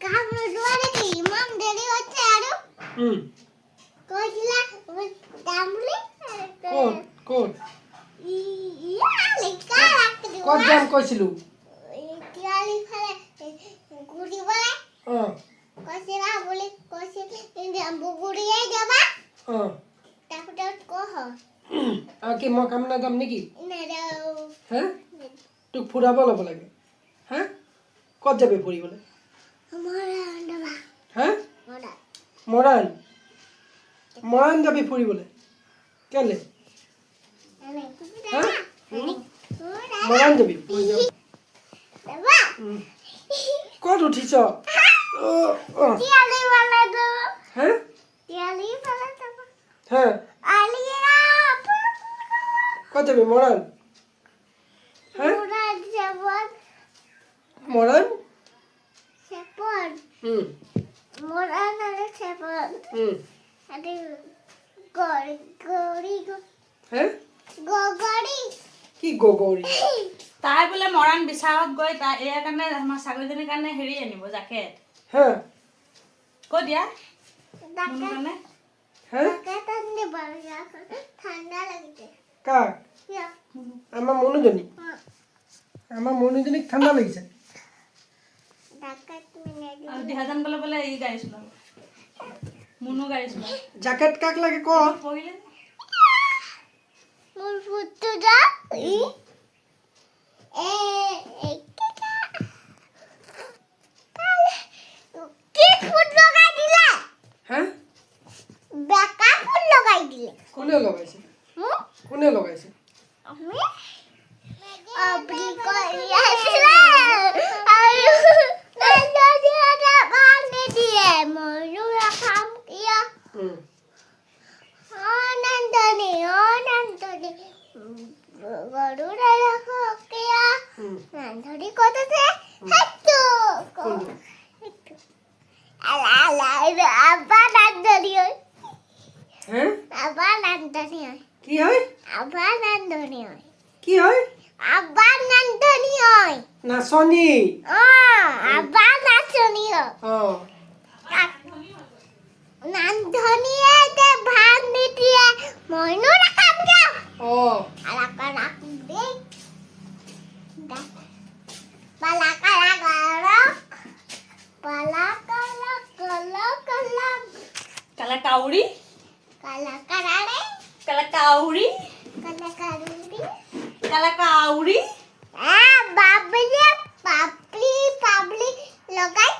কাম নোযোৱা নেকি ইমান দেৰি হৈছে আৰু কৈছিলা যাম বুলি ক'ত লিখা ৰাখি ক'ত যাম কৈছিলো তিয়ালি ফালে ঘূৰিবলৈ অঁ কৈছিলা বুলি বগুৰিয়াই যাবা অঁ তাৰপিছত কহ আৰু কি মই কাম নাযাম নেকি নেযাওঁ হে তোক ফুৰাব ল'ব লাগে হে ক'ত যাবি ফুৰিবলৈ হে মৰাণ মৰাণ যাবি ফুৰিবলৈ কেলে হে মৰাণ যাবি ক'ত উঠিছ হে হে ক'ত যাবি মৰাণ হে মৰাণ হে কি গগৰী তাই বোলে মৰাণ বিচাৰত গৈ তাই ইয়াৰ কাৰণে আমাৰ ছাগলীজনীৰ কাৰণে হেৰি আনিব জাকেট হে ক'ত দিয়া মোৰ কাৰণে হে ঠাণ্ডা লাগিছে কাক আমাৰ মনুজনীক ঠাণ্ডা লাগিছে আৰু দিহাজান গ'লে বোলে এই গাড়ী চলাব মুনু গাড়ী চলাব জাকেট কাক লাগে ক পঢ়িলে মোৰ ফুটটো যা কি ফুট লগাই দিলে হে বেকা ফুট লগাই দিলে কোনে লগাইছে কোনে লগাইছে আমি আপনি কৰি আছিলে আৰু নন্দনী এটা বান্ধি দিয়ে মইনো ৰাখাম কিয় নন্দনী গৰু নাৰাখো কিয় নন্দনী ক'ত আছে সেইটো আব্বা নন্দনী হয় হে আব্বা নন্দনী হয় কি হয় আব্বা নন্দনী হয় কি হয় আব্বা নন্দনী হয় নাচনী আব্বা নাচনী হয় অঁ নন্দনীয়ে যে ভাত নিদিয়ে মইনো নাখাম কিয় অঁ কালা কাউৰী কালা কাউৰী কালা কাউৰী বাবলি লগাই